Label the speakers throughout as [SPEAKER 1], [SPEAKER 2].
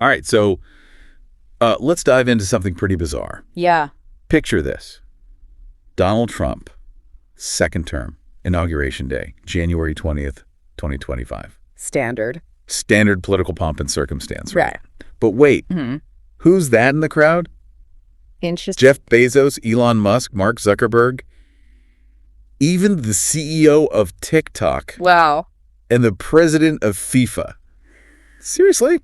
[SPEAKER 1] All right, so let's dive into something pretty bizarre.
[SPEAKER 2] Yeah.
[SPEAKER 1] Picture this. Donald Trump, second term, Inauguration Day, January 20th, 2025.
[SPEAKER 2] Standard.
[SPEAKER 1] Standard political pomp and circumstance,
[SPEAKER 2] Right.
[SPEAKER 1] But wait, who's that in the crowd?
[SPEAKER 2] Interesting.
[SPEAKER 1] Jeff Bezos, Elon Musk, Mark Zuckerberg, even the CEO of TikTok
[SPEAKER 2] Wow.
[SPEAKER 1] and the president of FIFA. Seriously?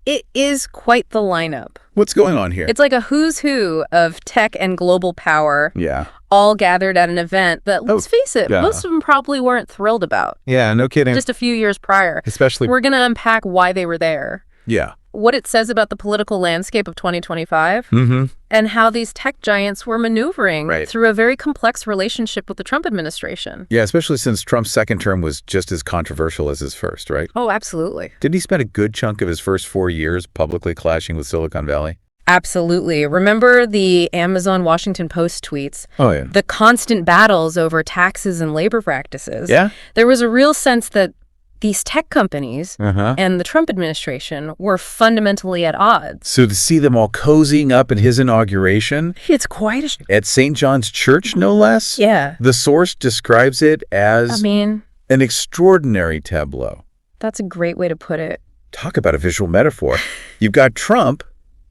[SPEAKER 2] It is quite the lineup.
[SPEAKER 1] What's going on here?
[SPEAKER 2] It's like a who's who of tech and global power,
[SPEAKER 1] Yeah.
[SPEAKER 2] all gathered at an event that, let's face it,
[SPEAKER 1] yeah.
[SPEAKER 2] most of them probably weren't thrilled about.
[SPEAKER 1] Yeah, no kidding.
[SPEAKER 2] Just a few years prior.
[SPEAKER 1] Especially,
[SPEAKER 2] We're going to unpack why they were there,
[SPEAKER 1] yeah.
[SPEAKER 2] what it says about the political landscape of 2025, and how these tech giants were maneuvering through a very complex relationship with the Trump administration.
[SPEAKER 1] Yeah, especially since Trump's second term was just as controversial as his first, right?
[SPEAKER 2] Oh, absolutely.
[SPEAKER 1] Didn't he spend a good chunk of his first 4 years publicly clashing with Silicon Valley?
[SPEAKER 2] Absolutely. Remember the Amazon Washington Post tweets?
[SPEAKER 1] Oh, yeah.
[SPEAKER 2] The constant battles over taxes and labor practices.
[SPEAKER 1] Yeah?
[SPEAKER 2] There was a real sense that these tech companies
[SPEAKER 1] Uh-huh.
[SPEAKER 2] and the Trump administration were fundamentally at odds.
[SPEAKER 1] So to see them all cozying up at his inauguration
[SPEAKER 2] It's quite a...
[SPEAKER 1] at St. John's Church, no less?
[SPEAKER 2] Yeah.
[SPEAKER 1] The source describes it as
[SPEAKER 2] I mean,
[SPEAKER 1] an extraordinary tableau.
[SPEAKER 2] that's a great way to put it.
[SPEAKER 1] Talk about a visual metaphor. You've got Trump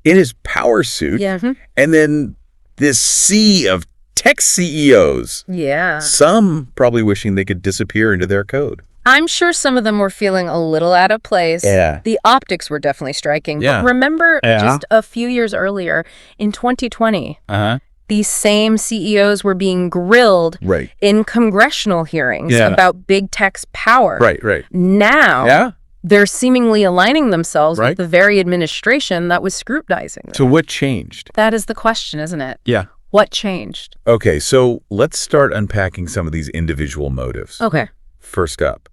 [SPEAKER 1] in his power suit,
[SPEAKER 2] Yeah.
[SPEAKER 1] and then this sea of tech CEOs.
[SPEAKER 2] Yeah.
[SPEAKER 1] Some probably wishing they could disappear into their code.
[SPEAKER 2] I'm sure some of them were feeling a little out of place.
[SPEAKER 1] Yeah.
[SPEAKER 2] The optics were definitely striking.
[SPEAKER 1] Yeah.
[SPEAKER 2] But remember,
[SPEAKER 1] Yeah.
[SPEAKER 2] just a few years earlier, in 2020,
[SPEAKER 1] Uh-huh.
[SPEAKER 2] these same CEOs were being grilled
[SPEAKER 1] Right.
[SPEAKER 2] in congressional hearings
[SPEAKER 1] Yeah.
[SPEAKER 2] about big tech's power.
[SPEAKER 1] Right.
[SPEAKER 2] Now,
[SPEAKER 1] Yeah?
[SPEAKER 2] they're seemingly aligning themselves
[SPEAKER 1] Right.
[SPEAKER 2] with the very administration that was scrutinizing them.
[SPEAKER 1] So what changed?
[SPEAKER 2] That is the question, isn't it?
[SPEAKER 1] Yeah.
[SPEAKER 2] What changed?
[SPEAKER 1] Okay, so let's start unpacking some of these individual motives.
[SPEAKER 2] Okay.
[SPEAKER 1] First up,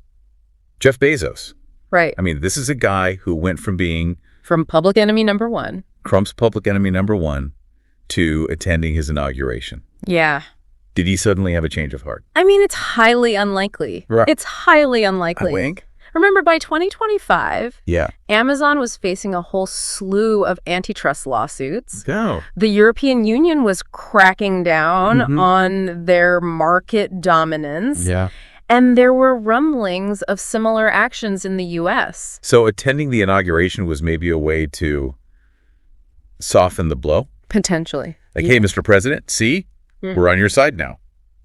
[SPEAKER 1] Jeff Bezos.
[SPEAKER 2] Right.
[SPEAKER 1] I mean, this is a guy who went from being
[SPEAKER 2] From public enemy number one.
[SPEAKER 1] Trump's public enemy number one to attending his inauguration.
[SPEAKER 2] Yeah.
[SPEAKER 1] Did he suddenly have a change of heart?
[SPEAKER 2] I mean, it's highly unlikely.
[SPEAKER 1] Right.
[SPEAKER 2] It's highly
[SPEAKER 1] A
[SPEAKER 2] unlikely.
[SPEAKER 1] wink?
[SPEAKER 2] Remember, by 2025,
[SPEAKER 1] Yeah.
[SPEAKER 2] Amazon was facing a whole slew of antitrust lawsuits.
[SPEAKER 1] Oh.
[SPEAKER 2] The European Union was cracking down on their market dominance.
[SPEAKER 1] Yeah.
[SPEAKER 2] And there were rumblings of similar actions in the U.S.
[SPEAKER 1] So attending the inauguration was maybe a way to soften the blow?
[SPEAKER 2] Potentially.
[SPEAKER 1] Like, hey, Mr. President, see? We're on your side now.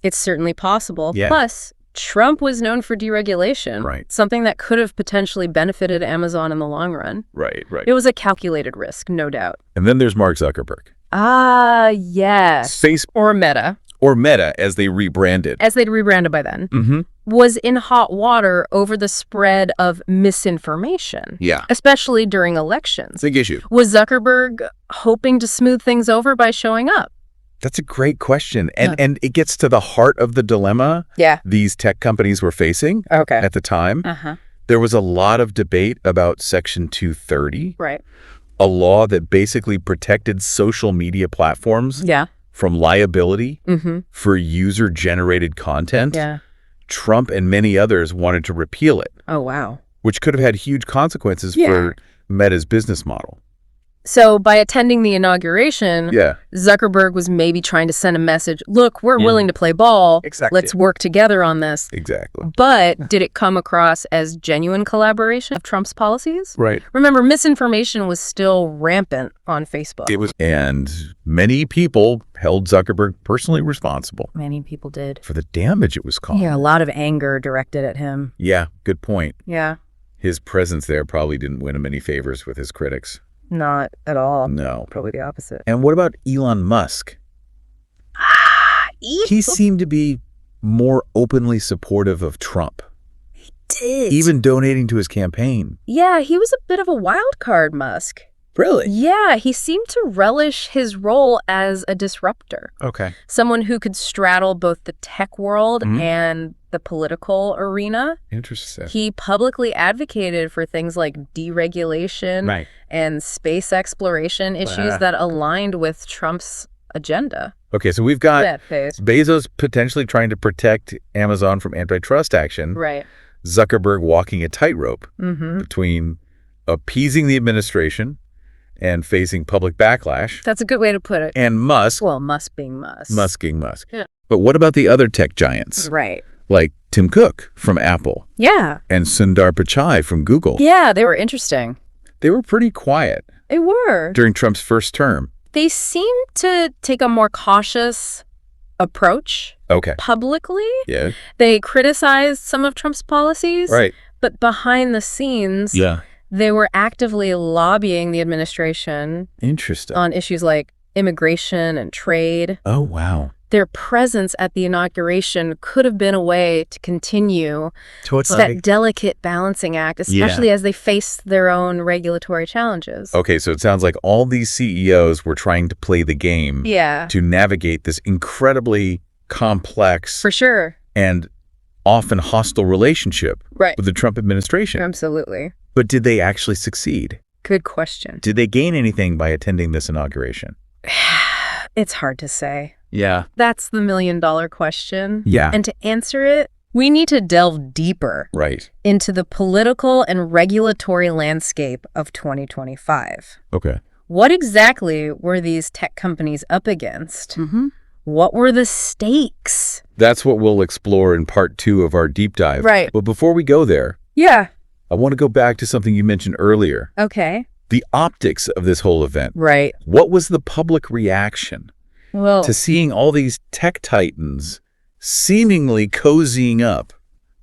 [SPEAKER 2] It's certainly possible.
[SPEAKER 1] Yeah.
[SPEAKER 2] Plus, Trump was known for deregulation.
[SPEAKER 1] Right.
[SPEAKER 2] Something that could have potentially benefited Amazon in the long run.
[SPEAKER 1] Right.
[SPEAKER 2] It was a calculated risk, no doubt.
[SPEAKER 1] And then there's Mark Zuckerberg.
[SPEAKER 2] Ah, yes.
[SPEAKER 1] Facebook,
[SPEAKER 2] Or Meta,
[SPEAKER 1] or Meta, as they rebranded.
[SPEAKER 2] as they'd rebranded by then, was in hot water over the spread of misinformation,
[SPEAKER 1] Yeah.
[SPEAKER 2] especially during elections.
[SPEAKER 1] Big issue.
[SPEAKER 2] Was Zuckerberg hoping to smooth things over by showing up?
[SPEAKER 1] That's a great question. And it gets to the heart of the dilemma
[SPEAKER 2] Yeah.
[SPEAKER 1] these tech companies were facing
[SPEAKER 2] Okay.
[SPEAKER 1] at the time.
[SPEAKER 2] Uh-huh.
[SPEAKER 1] There was a lot of debate about Section 230,
[SPEAKER 2] Right.
[SPEAKER 1] a law that basically protected social media platforms
[SPEAKER 2] Yeah.
[SPEAKER 1] from liability for user-generated content.
[SPEAKER 2] Yeah.
[SPEAKER 1] Trump and many others wanted to repeal it,
[SPEAKER 2] Oh, wow.
[SPEAKER 1] which could have had huge consequences
[SPEAKER 2] Yeah.
[SPEAKER 1] for Meta's business model.
[SPEAKER 2] So by attending the inauguration,
[SPEAKER 1] Yeah.
[SPEAKER 2] Zuckerberg was maybe trying to send a message, look, we're willing to play ball.
[SPEAKER 1] Exactly.
[SPEAKER 2] Let's work together on this.
[SPEAKER 1] Exactly.
[SPEAKER 2] But did it come across as genuine collaboration of Trump's policies?
[SPEAKER 1] Right.
[SPEAKER 2] Remember, misinformation was still rampant on Facebook.
[SPEAKER 1] It was, and many people held Zuckerberg personally responsible
[SPEAKER 2] Many people did.
[SPEAKER 1] for the damage it was causing.
[SPEAKER 2] Yeah, a lot of anger directed at him.
[SPEAKER 1] Yeah, good point.
[SPEAKER 2] Yeah,
[SPEAKER 1] His presence there probably didn't win him any favors with his critics.
[SPEAKER 2] not at all.
[SPEAKER 1] No.
[SPEAKER 2] Probably the opposite.
[SPEAKER 1] And what about Elon Musk? He seemed to be more openly supportive of Trump,
[SPEAKER 2] did.
[SPEAKER 1] even donating to his campaign.
[SPEAKER 2] Yeah, he was a bit of a wild card, Musk.
[SPEAKER 1] Really?
[SPEAKER 2] Yeah, he seemed to relish his role as a disruptor.
[SPEAKER 1] Okay.
[SPEAKER 2] Someone who could straddle both the tech world and the political arena.
[SPEAKER 1] Interesting.
[SPEAKER 2] He publicly advocated for things like deregulation
[SPEAKER 1] Right.
[SPEAKER 2] and space exploration issues that aligned with Trump's agenda.
[SPEAKER 1] Okay, so we've got
[SPEAKER 2] That phase.
[SPEAKER 1] Bezos potentially trying to protect Amazon from antitrust action.
[SPEAKER 2] Right.
[SPEAKER 1] Zuckerberg walking a tightrope between appeasing the administration and facing public backlash.
[SPEAKER 2] That's a good way to put it.
[SPEAKER 1] And Musk.
[SPEAKER 2] Well, Musk being Musk.
[SPEAKER 1] Musk.
[SPEAKER 2] Yeah.
[SPEAKER 1] But what about the other tech giants?
[SPEAKER 2] Right.
[SPEAKER 1] Like Tim Cook from Apple.
[SPEAKER 2] Yeah.
[SPEAKER 1] And Sundar Pichai from Google.
[SPEAKER 2] Yeah, they were interesting.
[SPEAKER 1] They were pretty quiet.
[SPEAKER 2] They were.
[SPEAKER 1] During Trump's first term.
[SPEAKER 2] They seemed to take a more cautious approach.
[SPEAKER 1] Okay.
[SPEAKER 2] Publicly.
[SPEAKER 1] Yeah.
[SPEAKER 2] They criticized some of Trump's policies.
[SPEAKER 1] Right.
[SPEAKER 2] But behind the scenes, they were actively lobbying the administration.
[SPEAKER 1] Interesting.
[SPEAKER 2] On issues like immigration and trade.
[SPEAKER 1] Oh, wow.
[SPEAKER 2] Their presence at the inauguration could have been a way to continue that delicate balancing act, especially as they face their own regulatory challenges.
[SPEAKER 1] Okay, so it sounds like all these CEOs were trying to play the game to navigate this incredibly complex
[SPEAKER 2] for sure
[SPEAKER 1] and often hostile relationship with the Trump administration.
[SPEAKER 2] Absolutely.
[SPEAKER 1] But did they actually succeed?
[SPEAKER 2] Good question.
[SPEAKER 1] Did they gain anything by attending this inauguration?
[SPEAKER 2] It's hard to say.
[SPEAKER 1] Yeah.
[SPEAKER 2] That's the million-dollar question.
[SPEAKER 1] Yeah.
[SPEAKER 2] And to answer it, we need to delve deeper into the political and regulatory landscape of 2025.
[SPEAKER 1] Okay.
[SPEAKER 2] What exactly were these tech companies up against? What were the stakes?
[SPEAKER 1] That's what we'll explore in part 2 of our deep dive.
[SPEAKER 2] Right.
[SPEAKER 1] But before we go there, I want to go back to something you mentioned earlier.
[SPEAKER 2] Okay.
[SPEAKER 1] The optics of this whole event.
[SPEAKER 2] Right.
[SPEAKER 1] What was the public reaction to seeing all these tech titans seemingly cozying up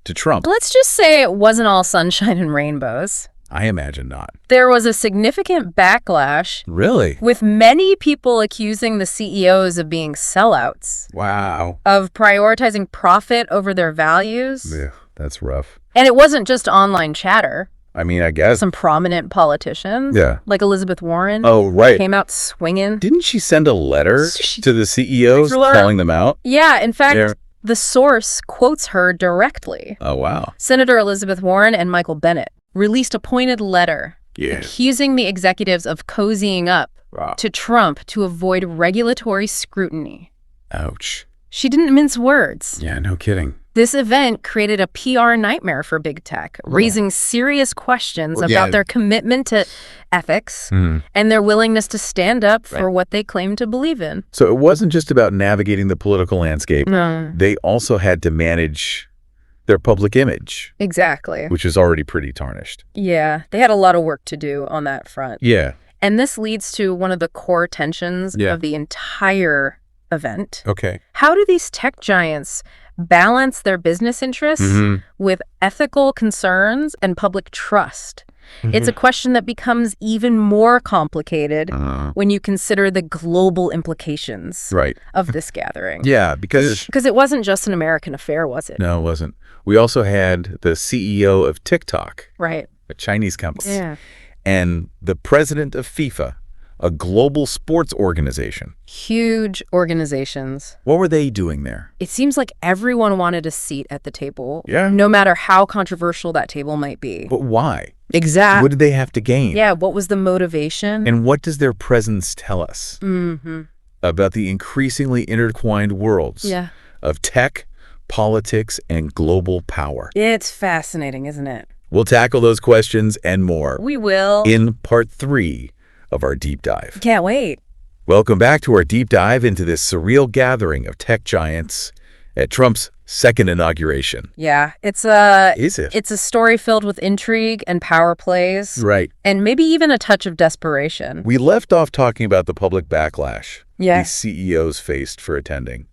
[SPEAKER 1] to Trump?
[SPEAKER 2] Let's just say it wasn't all sunshine and rainbows.
[SPEAKER 1] I imagine not.
[SPEAKER 2] There was a significant backlash.
[SPEAKER 1] Really?
[SPEAKER 2] With many people accusing the CEOs of being sellouts.
[SPEAKER 1] Wow.
[SPEAKER 2] Of prioritizing profit over their values.
[SPEAKER 1] Yeah, that's rough.
[SPEAKER 2] And it wasn't just online chatter.
[SPEAKER 1] I mean, I guess.
[SPEAKER 2] Some prominent politicians.
[SPEAKER 1] Yeah.
[SPEAKER 2] Like Elizabeth Warren.
[SPEAKER 1] Oh, right.
[SPEAKER 2] Came out swinging.
[SPEAKER 1] Didn't she send a letter to the CEOs calling them out?
[SPEAKER 2] Yeah. In fact, the source quotes her directly.
[SPEAKER 1] Oh, wow.
[SPEAKER 2] Senator Elizabeth Warren and Michael Bennet released a pointed letter accusing the executives of cozying up to Trump to avoid regulatory scrutiny.
[SPEAKER 1] Ouch.
[SPEAKER 2] She didn't mince words.
[SPEAKER 1] Yeah, no kidding.
[SPEAKER 2] This event created a PR nightmare for big tech, raising serious questions about their commitment to ethics and their willingness to stand up for what they claim to believe in.
[SPEAKER 1] So it wasn't just about navigating the political landscape.
[SPEAKER 2] No.
[SPEAKER 1] They also had to manage their public image.
[SPEAKER 2] Exactly.
[SPEAKER 1] Which is already pretty tarnished.
[SPEAKER 2] Yeah, they had a lot of work to do on that front.
[SPEAKER 1] Yeah.
[SPEAKER 2] And this leads to one of the core tensions of the entire event.
[SPEAKER 1] Okay.
[SPEAKER 2] How do these tech giants balance their business interests with ethical concerns and public trust? It's a question that becomes even more complicated when you consider the global implications of this gathering.
[SPEAKER 1] Yeah, because
[SPEAKER 2] it wasn't just an American affair, was it?
[SPEAKER 1] No, it wasn't. We also had the CEO of TikTok,
[SPEAKER 2] a
[SPEAKER 1] Chinese company, and the president of FIFA, a global sports organization.
[SPEAKER 2] Huge organizations.
[SPEAKER 1] What were they doing there?
[SPEAKER 2] It seems like everyone wanted a seat at the table,
[SPEAKER 1] Yeah.
[SPEAKER 2] no matter how controversial that table might be.
[SPEAKER 1] But why?
[SPEAKER 2] Exactly.
[SPEAKER 1] What did they have to gain?
[SPEAKER 2] Yeah, what was the motivation?
[SPEAKER 1] And what does their presence tell us about the increasingly intertwined worlds of tech, politics, and global power?
[SPEAKER 2] It's fascinating, isn't it?
[SPEAKER 1] We'll tackle those questions and more.
[SPEAKER 2] We will.
[SPEAKER 1] In part 3 of our deep dive.
[SPEAKER 2] Can't wait.
[SPEAKER 1] Welcome back to our deep dive into this surreal gathering of tech giants at Trump's second inauguration.
[SPEAKER 2] Yeah, it's a story filled with intrigue and power plays.
[SPEAKER 1] Right.
[SPEAKER 2] And maybe even a touch of desperation.
[SPEAKER 1] We left off talking about the public backlash
[SPEAKER 2] these
[SPEAKER 1] CEOs faced for attending.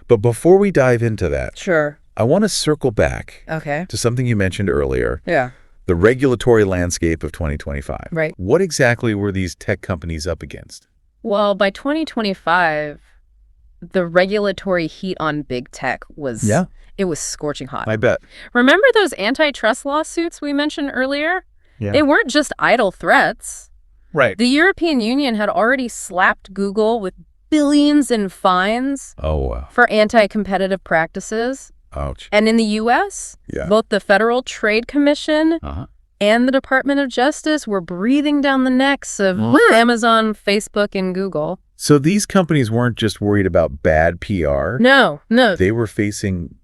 [SPEAKER 1] But before we dive into that, I want to circle back to something you mentioned earlier. The regulatory landscape of 2025.
[SPEAKER 2] Right.
[SPEAKER 1] What exactly were these tech companies up against?
[SPEAKER 2] Well, by 2025, the regulatory heat on big tech was it was scorching hot.
[SPEAKER 1] I bet.
[SPEAKER 2] Remember those antitrust lawsuits we mentioned earlier?
[SPEAKER 1] Yeah.
[SPEAKER 2] They weren't just idle threats.
[SPEAKER 1] Right.
[SPEAKER 2] The European Union had already slapped Google with billions in fines for anti-competitive practices.
[SPEAKER 1] Ouch.
[SPEAKER 2] And in the U.S., both the Federal Trade Commission and the Department of Justice were breathing down the necks of Amazon, Facebook, and Google.
[SPEAKER 1] So these companies weren't just worried about bad PR.
[SPEAKER 2] No.
[SPEAKER 1] They were facing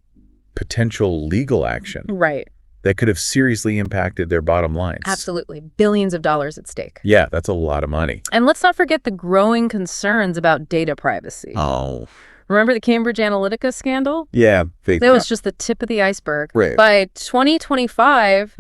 [SPEAKER 1] potential legal action.
[SPEAKER 2] Right.
[SPEAKER 1] that could have seriously impacted their bottom lines.
[SPEAKER 2] Absolutely. Billions of dollars at stake.
[SPEAKER 1] Yeah, that's a lot of money.
[SPEAKER 2] And let's not forget the growing concerns about data privacy.
[SPEAKER 1] Oh.
[SPEAKER 2] Remember the Cambridge Analytica scandal?
[SPEAKER 1] Yeah.
[SPEAKER 2] That was just the tip of the iceberg.
[SPEAKER 1] Right.
[SPEAKER 2] By 2025,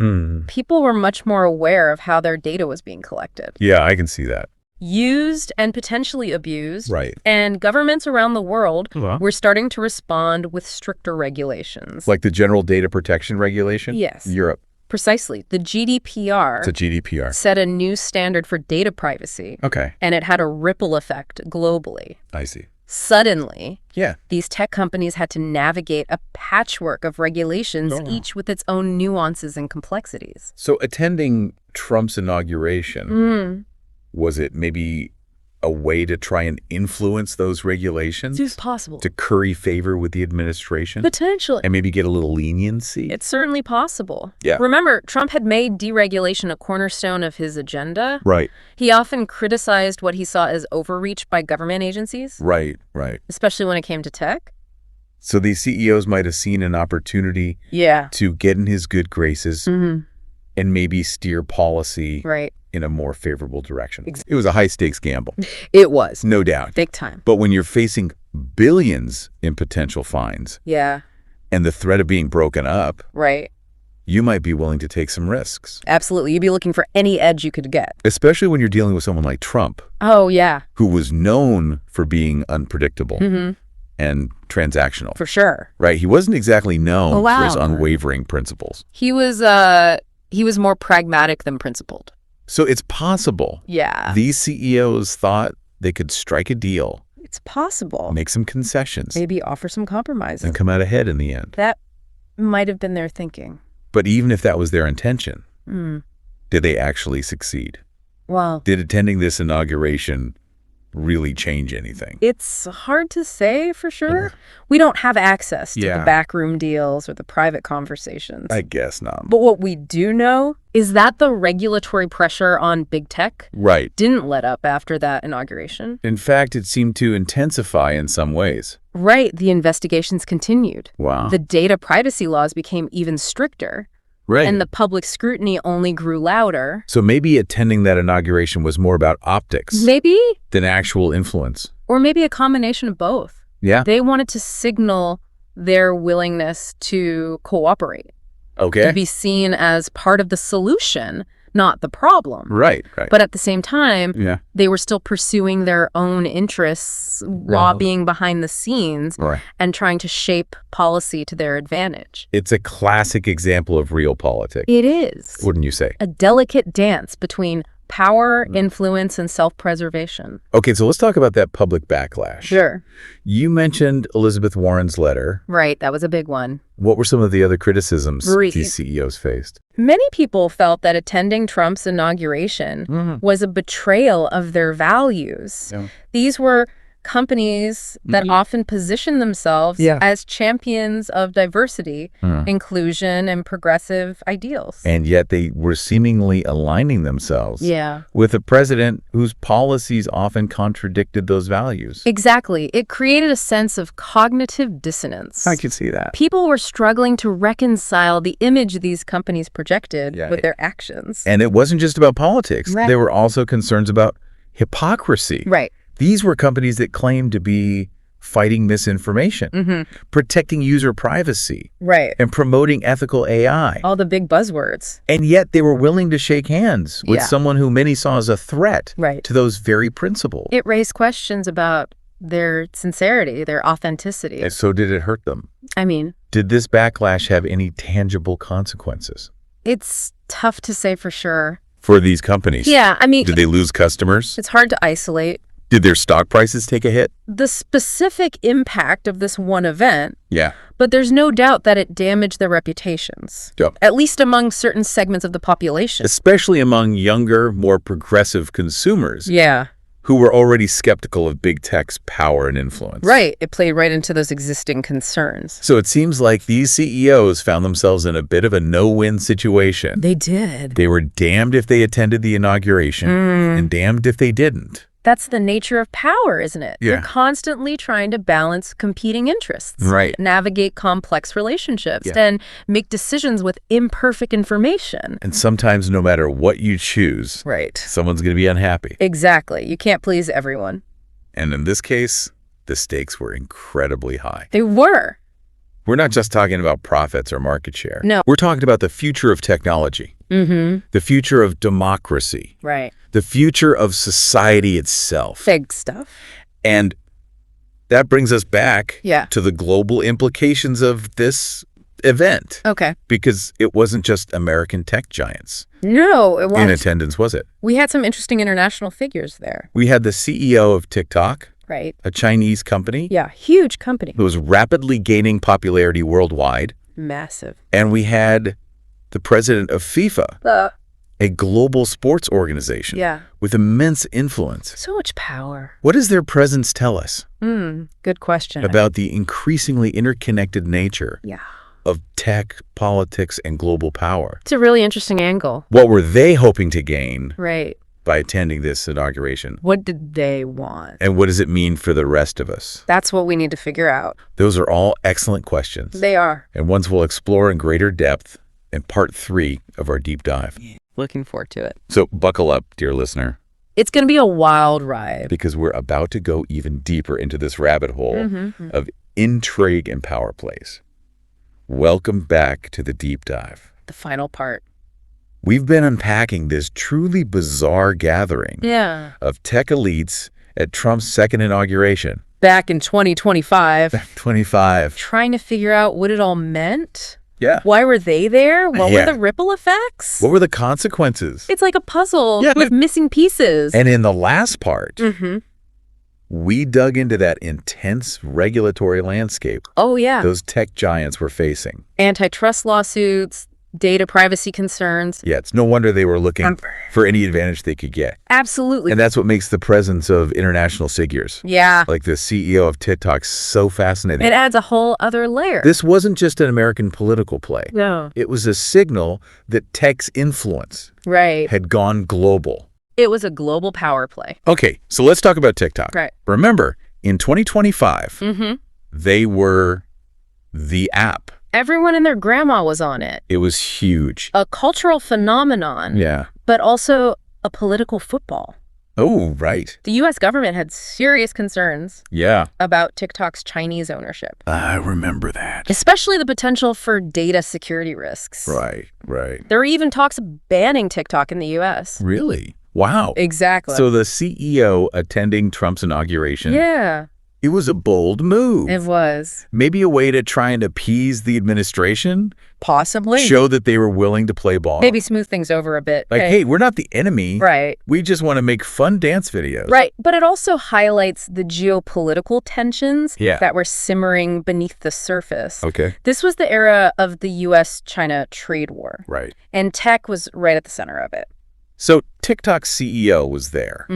[SPEAKER 2] people were much more aware of how their data was being collected.
[SPEAKER 1] Yeah, I can see that.
[SPEAKER 2] Used and potentially abused.
[SPEAKER 1] Right.
[SPEAKER 2] And governments around the world were starting to respond with stricter regulations.
[SPEAKER 1] Like the General Data Protection Regulation?
[SPEAKER 2] Yes.
[SPEAKER 1] Europe.
[SPEAKER 2] Precisely. The GDPR.
[SPEAKER 1] It's a GDPR.
[SPEAKER 2] Set a new standard for data privacy.
[SPEAKER 1] Okay.
[SPEAKER 2] And it had a ripple effect globally.
[SPEAKER 1] I see.
[SPEAKER 2] Suddenly,
[SPEAKER 1] yeah,
[SPEAKER 2] these tech companies had to navigate a patchwork of regulations, each with its own nuances and complexities.
[SPEAKER 1] So attending Trump's inauguration, was it maybe a way to try and influence those regulations?
[SPEAKER 2] It's possible.
[SPEAKER 1] To curry favor with the administration?
[SPEAKER 2] Potentially.
[SPEAKER 1] And maybe get a little leniency?
[SPEAKER 2] It's certainly possible.
[SPEAKER 1] Yeah.
[SPEAKER 2] Remember, Trump had made deregulation a cornerstone of his agenda.
[SPEAKER 1] Right.
[SPEAKER 2] He often criticized what he saw as overreach by government agencies.
[SPEAKER 1] Right, right.
[SPEAKER 2] Especially when it came to tech.
[SPEAKER 1] So these CEOs might have seen an opportunity to get in his good graces and maybe steer policy in a more favorable direction. It was a high-stakes gamble.
[SPEAKER 2] It was.
[SPEAKER 1] No doubt.
[SPEAKER 2] Big time.
[SPEAKER 1] But when you're facing billions in potential fines and the threat of being broken up, you might be willing to take some risks.
[SPEAKER 2] Absolutely. You'd be looking for any edge you could get.
[SPEAKER 1] Especially when you're dealing with someone like Trump.
[SPEAKER 2] Oh, yeah.
[SPEAKER 1] Who was known for being unpredictable and transactional.
[SPEAKER 2] For sure.
[SPEAKER 1] Right. He wasn't exactly known for his unwavering principles.
[SPEAKER 2] He was more pragmatic than principled.
[SPEAKER 1] So it's possible.
[SPEAKER 2] Yeah.
[SPEAKER 1] These CEOs thought they could strike a deal.
[SPEAKER 2] It's possible.
[SPEAKER 1] Make some concessions.
[SPEAKER 2] Maybe offer some compromises.
[SPEAKER 1] And come out ahead in the end.
[SPEAKER 2] That might have been their thinking.
[SPEAKER 1] But even if that was their intention, did they actually succeed?
[SPEAKER 2] Well,
[SPEAKER 1] did attending this inauguration really change anything?
[SPEAKER 2] It's hard to say for sure. We don't have access to the backroom deals or the private conversations.
[SPEAKER 1] I guess not.
[SPEAKER 2] But what we do know is that the regulatory pressure on big tech didn't let up after that inauguration.
[SPEAKER 1] In fact, it seemed to intensify in some ways.
[SPEAKER 2] Right. The investigations continued.
[SPEAKER 1] Wow.
[SPEAKER 2] The data privacy laws became even stricter.
[SPEAKER 1] Right.
[SPEAKER 2] And the public scrutiny only grew louder.
[SPEAKER 1] So maybe attending that inauguration was more about optics.
[SPEAKER 2] Maybe.
[SPEAKER 1] Than actual influence.
[SPEAKER 2] Or maybe a combination of both.
[SPEAKER 1] Yeah.
[SPEAKER 2] They wanted to signal their willingness to cooperate.
[SPEAKER 1] Okay.
[SPEAKER 2] To be seen as part of the solution, not the problem.
[SPEAKER 1] Right, right.
[SPEAKER 2] But at the same time, they were still pursuing their own interests, lobbying behind the scenes, and trying to shape policy to their advantage.
[SPEAKER 1] It's a classic example of real politics.
[SPEAKER 2] It is.
[SPEAKER 1] Wouldn't you say?
[SPEAKER 2] A delicate dance between power, influence, and self-preservation.
[SPEAKER 1] Okay, so let's talk about that public backlash.
[SPEAKER 2] Sure.
[SPEAKER 1] You mentioned Elizabeth Warren's letter.
[SPEAKER 2] Right, that was a big one.
[SPEAKER 1] What were some of the other criticisms these CEOs faced?
[SPEAKER 2] Many people felt that attending Trump's inauguration was a betrayal of their values. Yeah. These were companies that often position themselves as champions of diversity, inclusion, and progressive ideals.
[SPEAKER 1] And yet they were seemingly aligning themselves with a president whose policies often contradicted those values.
[SPEAKER 2] Exactly. It created a sense of cognitive dissonance.
[SPEAKER 1] I could see that.
[SPEAKER 2] People were struggling to reconcile the image these companies projected with their actions.
[SPEAKER 1] And it wasn't just about politics. Right. There were also concerns about hypocrisy.
[SPEAKER 2] Right.
[SPEAKER 1] These were companies that claimed to be fighting misinformation, protecting user privacy, and promoting ethical AI.
[SPEAKER 2] All the big buzzwords.
[SPEAKER 1] And yet they were willing to shake hands with someone who many saw as a threat to those very principles.
[SPEAKER 2] It raised questions about their sincerity, their authenticity.
[SPEAKER 1] And so did it hurt them?
[SPEAKER 2] I mean,
[SPEAKER 1] did this backlash have any tangible consequences?
[SPEAKER 2] It's tough to say for sure.
[SPEAKER 1] For these companies?
[SPEAKER 2] Yeah, I mean,
[SPEAKER 1] did they lose customers?
[SPEAKER 2] It's hard to isolate.
[SPEAKER 1] Did their stock prices take a hit?
[SPEAKER 2] The specific impact of this one event,
[SPEAKER 1] yeah,
[SPEAKER 2] but there's no doubt that it damaged their reputations, at least among certain segments of the population.
[SPEAKER 1] Especially among younger, more progressive consumers.
[SPEAKER 2] Yeah.
[SPEAKER 1] Who were already skeptical of big tech's power and influence.
[SPEAKER 2] Right. It played right into those existing concerns.
[SPEAKER 1] So it seems like these CEOs found themselves in a bit of a no-win situation.
[SPEAKER 2] They did.
[SPEAKER 1] They were damned if they attended the inauguration and damned if they didn't.
[SPEAKER 2] That's the nature of power, isn't it?
[SPEAKER 1] Yeah.
[SPEAKER 2] You're constantly trying to balance competing interests.
[SPEAKER 1] Right.
[SPEAKER 2] Navigate complex relationships and make decisions with imperfect information.
[SPEAKER 1] And sometimes no matter what you choose, someone's going to be unhappy.
[SPEAKER 2] Exactly. You can't please everyone.
[SPEAKER 1] And in this case, the stakes were incredibly high.
[SPEAKER 2] They were.
[SPEAKER 1] We're not just talking about profits or market share.
[SPEAKER 2] No.
[SPEAKER 1] We're talking about the future of technology, the future of democracy, the future of society itself.
[SPEAKER 2] Big stuff.
[SPEAKER 1] And that brings us back
[SPEAKER 2] Yeah.
[SPEAKER 1] to the global implications of this event.
[SPEAKER 2] Okay.
[SPEAKER 1] Because it wasn't just American tech giants
[SPEAKER 2] No, it wasn't.
[SPEAKER 1] in attendance, was it?
[SPEAKER 2] We had some interesting international figures there.
[SPEAKER 1] We had the CEO of TikTok,
[SPEAKER 2] Right.
[SPEAKER 1] a Chinese company
[SPEAKER 2] Yeah, huge company.
[SPEAKER 1] that was rapidly gaining popularity worldwide.
[SPEAKER 2] Massive.
[SPEAKER 1] And we had the president of FIFA, a global sports organization
[SPEAKER 2] Yeah.
[SPEAKER 1] with immense influence.
[SPEAKER 2] So much power.
[SPEAKER 1] What does their presence tell us
[SPEAKER 2] Good question.
[SPEAKER 1] about the increasingly interconnected nature of tech, politics, and global power?
[SPEAKER 2] It's a really interesting angle.
[SPEAKER 1] What were they hoping to gain
[SPEAKER 2] Right.
[SPEAKER 1] by attending this inauguration?
[SPEAKER 2] What did they want?
[SPEAKER 1] And what does it mean for the rest of us?
[SPEAKER 2] That's what we need to figure out.
[SPEAKER 1] Those are all excellent questions,
[SPEAKER 2] They are.
[SPEAKER 1] and ones we'll explore in greater depth in part 3 of our deep dive.
[SPEAKER 2] Looking forward to it.
[SPEAKER 1] So buckle up, dear listener,
[SPEAKER 2] It's going to be a wild ride.
[SPEAKER 1] because we're about to go even deeper into this rabbit hole of intrigue and power plays. Welcome back to the deep dive.
[SPEAKER 2] The final part.
[SPEAKER 1] We've been unpacking this truly bizarre gathering
[SPEAKER 2] Yeah.
[SPEAKER 1] of tech elites at Trump's second inauguration.
[SPEAKER 2] Back in 2025.
[SPEAKER 1] 25.
[SPEAKER 2] Trying to figure out what it all meant.
[SPEAKER 1] Yeah.
[SPEAKER 2] Why were they there? What
[SPEAKER 1] Yeah.
[SPEAKER 2] were the ripple effects?
[SPEAKER 1] What were the consequences?
[SPEAKER 2] It's like a puzzle
[SPEAKER 1] Yeah.
[SPEAKER 2] with missing pieces.
[SPEAKER 1] And in the last part, we dug into that intense regulatory landscape
[SPEAKER 2] Oh, yeah.
[SPEAKER 1] those tech giants were facing.
[SPEAKER 2] Antitrust lawsuits, data privacy concerns.
[SPEAKER 1] Yeah, it's no wonder they were looking for any advantage they could get.
[SPEAKER 2] Absolutely.
[SPEAKER 1] And that's what makes the presence of international figures,
[SPEAKER 2] Yeah.
[SPEAKER 1] like the CEO of TikTok, so fascinating.
[SPEAKER 2] It adds a whole other layer.
[SPEAKER 1] This wasn't just an American political play.
[SPEAKER 2] No.
[SPEAKER 1] It was a signal that tech's influence
[SPEAKER 2] Right.
[SPEAKER 1] had gone global.
[SPEAKER 2] It was a global power play.
[SPEAKER 1] Okay, so let's talk about TikTok.
[SPEAKER 2] Right.
[SPEAKER 1] Remember, in 2025, they were the app.
[SPEAKER 2] Everyone and their grandma was on it.
[SPEAKER 1] It was huge.
[SPEAKER 2] A cultural phenomenon.
[SPEAKER 1] Yeah.
[SPEAKER 2] But also a political football.
[SPEAKER 1] Oh, right.
[SPEAKER 2] The U.S. government had serious concerns
[SPEAKER 1] Yeah.
[SPEAKER 2] about TikTok's Chinese ownership,
[SPEAKER 1] I remember that.
[SPEAKER 2] especially the potential for data security risks.
[SPEAKER 1] Right.
[SPEAKER 2] There were even talks of banning TikTok in the U.S.
[SPEAKER 1] Really? Wow.
[SPEAKER 2] Exactly.
[SPEAKER 1] So the CEO attending Trump's inauguration,
[SPEAKER 2] Yeah,
[SPEAKER 1] it was a bold move.
[SPEAKER 2] it was.
[SPEAKER 1] Maybe a way to try and appease the administration,
[SPEAKER 2] Possibly.
[SPEAKER 1] show that they were willing to play ball.
[SPEAKER 2] Maybe smooth things over a bit.
[SPEAKER 1] Like,
[SPEAKER 2] Okay.
[SPEAKER 1] hey, we're not the enemy.
[SPEAKER 2] Right.
[SPEAKER 1] We just want to make fun dance videos.
[SPEAKER 2] Right. But it also highlights the geopolitical tensions
[SPEAKER 1] Yeah.
[SPEAKER 2] that were simmering beneath the surface.
[SPEAKER 1] Okay.
[SPEAKER 2] This was the era of the U.S.-China trade war,
[SPEAKER 1] Right.
[SPEAKER 2] and tech was right at the center of it.
[SPEAKER 1] So TikTok's CEO was there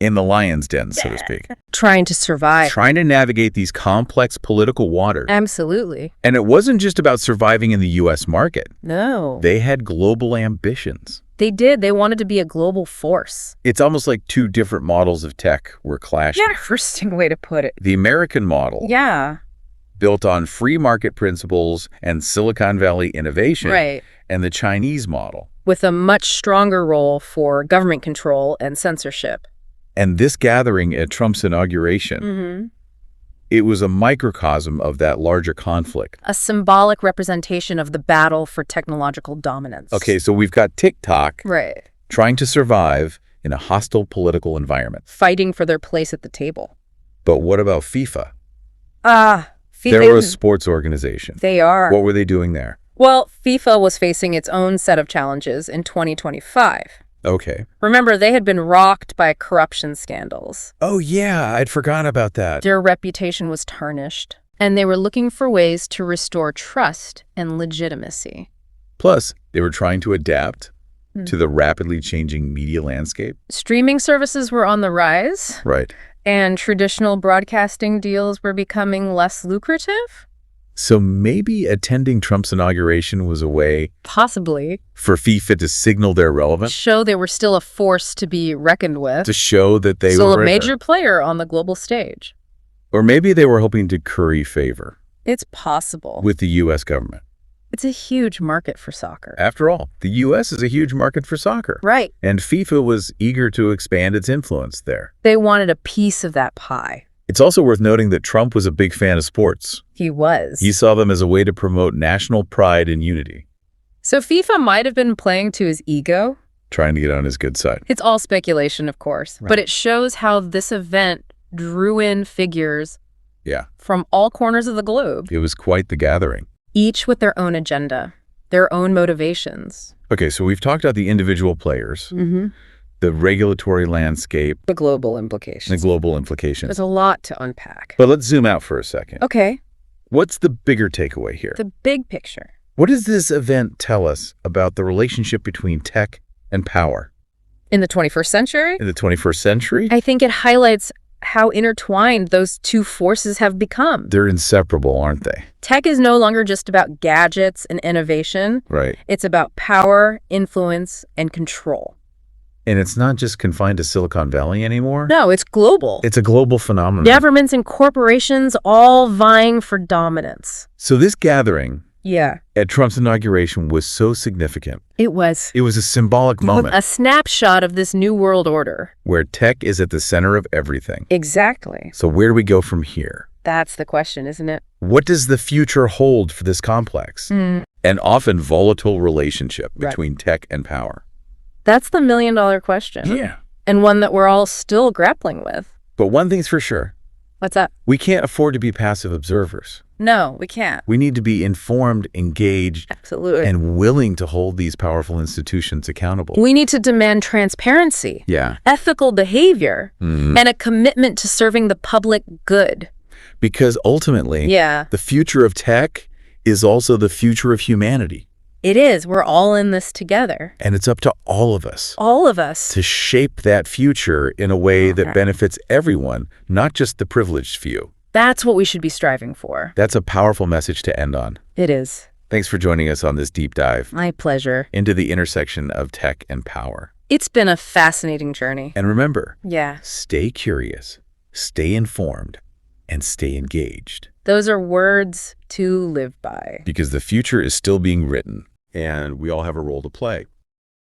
[SPEAKER 1] in the lion's den, so to speak,
[SPEAKER 2] Trying to survive.
[SPEAKER 1] trying to navigate these complex political waters.
[SPEAKER 2] Absolutely.
[SPEAKER 1] And it wasn't just about surviving in the U.S. market.
[SPEAKER 2] No.
[SPEAKER 1] They had global ambitions.
[SPEAKER 2] They did. They wanted to be a global force.
[SPEAKER 1] It's almost like two different models of tech were clashing.
[SPEAKER 2] Interesting way to put it.
[SPEAKER 1] The American model,
[SPEAKER 2] Yeah.
[SPEAKER 1] built on free market principles and Silicon Valley innovation,
[SPEAKER 2] Right.
[SPEAKER 1] and the Chinese model.
[SPEAKER 2] With a much stronger role for government control and censorship.
[SPEAKER 1] And this gathering at Trump's inauguration, it was a microcosm of that larger conflict.
[SPEAKER 2] A symbolic representation of the battle for technological dominance.
[SPEAKER 1] Okay, so we've got TikTok
[SPEAKER 2] Right.
[SPEAKER 1] trying to survive in a hostile political environment.
[SPEAKER 2] Fighting for their place at the table.
[SPEAKER 1] But what about FIFA?
[SPEAKER 2] FIFA.
[SPEAKER 1] They're a sports organization.
[SPEAKER 2] They are.
[SPEAKER 1] What were they doing there?
[SPEAKER 2] Well, FIFA was facing its own set of challenges in 2025.
[SPEAKER 1] Okay.
[SPEAKER 2] Remember, they had been rocked by corruption scandals.
[SPEAKER 1] Oh, yeah, I'd forgotten about that.
[SPEAKER 2] Their reputation was tarnished, and they were looking for ways to restore trust and legitimacy.
[SPEAKER 1] Plus, they were trying to adapt to the rapidly changing media landscape.
[SPEAKER 2] Streaming services were on the rise,
[SPEAKER 1] Right.
[SPEAKER 2] and traditional broadcasting deals were becoming less lucrative.
[SPEAKER 1] So maybe attending Trump's inauguration was a way,
[SPEAKER 2] possibly,
[SPEAKER 1] for FIFA to signal their relevance?
[SPEAKER 2] Show they were still a force to be reckoned with.
[SPEAKER 1] To show that they
[SPEAKER 2] still
[SPEAKER 1] were
[SPEAKER 2] a major player on the global stage.
[SPEAKER 1] Or maybe they were hoping to curry favor.
[SPEAKER 2] It's possible.
[SPEAKER 1] With the U.S. government.
[SPEAKER 2] It's a huge market for soccer.
[SPEAKER 1] After all, the U.S. is a huge market for soccer.
[SPEAKER 2] Right.
[SPEAKER 1] And FIFA was eager to expand its influence there.
[SPEAKER 2] They wanted a piece of that pie.
[SPEAKER 1] It's also worth noting that Trump was a big fan of sports.
[SPEAKER 2] He was.
[SPEAKER 1] He saw them as a way to promote national pride and unity.
[SPEAKER 2] So FIFA might have been playing to his ego.
[SPEAKER 1] Trying to get on his good side.
[SPEAKER 2] It's all speculation, of course. Right. But it shows how this event drew in figures from all corners of the globe.
[SPEAKER 1] It was quite the gathering.
[SPEAKER 2] Each with their own agenda, their own motivations.
[SPEAKER 1] Okay, so we've talked about the individual players. The regulatory landscape.
[SPEAKER 2] The global implications.
[SPEAKER 1] There's
[SPEAKER 2] a lot to unpack.
[SPEAKER 1] But let's zoom out for a second.
[SPEAKER 2] Okay.
[SPEAKER 1] What's the bigger takeaway here?
[SPEAKER 2] The big picture.
[SPEAKER 1] What does this event tell us about the relationship between tech and power?
[SPEAKER 2] In the 21st century?
[SPEAKER 1] In the 21st century?
[SPEAKER 2] I think it highlights how intertwined those two forces have become.
[SPEAKER 1] They're inseparable, aren't they?
[SPEAKER 2] Tech is no longer just about gadgets and innovation.
[SPEAKER 1] Right.
[SPEAKER 2] It's about power, influence, and control.
[SPEAKER 1] And it's not just confined to Silicon Valley anymore.
[SPEAKER 2] No, it's global.
[SPEAKER 1] It's a global phenomenon.
[SPEAKER 2] Governments and corporations all vying for dominance.
[SPEAKER 1] So this gathering at Trump's inauguration was so significant.
[SPEAKER 2] It was.
[SPEAKER 1] It was a symbolic moment.
[SPEAKER 2] A snapshot of this new world order.
[SPEAKER 1] Where tech is at the center of everything.
[SPEAKER 2] Exactly.
[SPEAKER 1] So where do we go from here?
[SPEAKER 2] That's the question, isn't it?
[SPEAKER 1] What does the future hold for this complex and often volatile relationship between tech and power?
[SPEAKER 2] That's the million-dollar question.
[SPEAKER 1] Yeah.
[SPEAKER 2] And one that we're all still grappling with.
[SPEAKER 1] But one thing's for sure.
[SPEAKER 2] What's that?
[SPEAKER 1] We can't afford to be passive observers.
[SPEAKER 2] No, we can't.
[SPEAKER 1] We need to be informed, engaged,
[SPEAKER 2] absolutely,
[SPEAKER 1] and willing to hold these powerful institutions accountable.
[SPEAKER 2] We need to demand transparency, ethical behavior, and a commitment to serving the public good.
[SPEAKER 1] Because ultimately, the future of tech is also the future of humanity.
[SPEAKER 2] It is. We're all in this together.
[SPEAKER 1] And it's up to all of us.
[SPEAKER 2] All of us.
[SPEAKER 1] To shape that future in a way that benefits everyone, not just the privileged few.
[SPEAKER 2] That's what we should be striving for.
[SPEAKER 1] That's a powerful message to end on.
[SPEAKER 2] It is.
[SPEAKER 1] Thanks for joining us on this deep dive.
[SPEAKER 2] My pleasure.
[SPEAKER 1] Into the intersection of tech and power.
[SPEAKER 2] It's been a fascinating journey.
[SPEAKER 1] And remember,
[SPEAKER 2] stay
[SPEAKER 1] curious, stay informed, and stay engaged.
[SPEAKER 2] Those are words to live by.
[SPEAKER 1] Because the future is still being written. And we all have a role to play.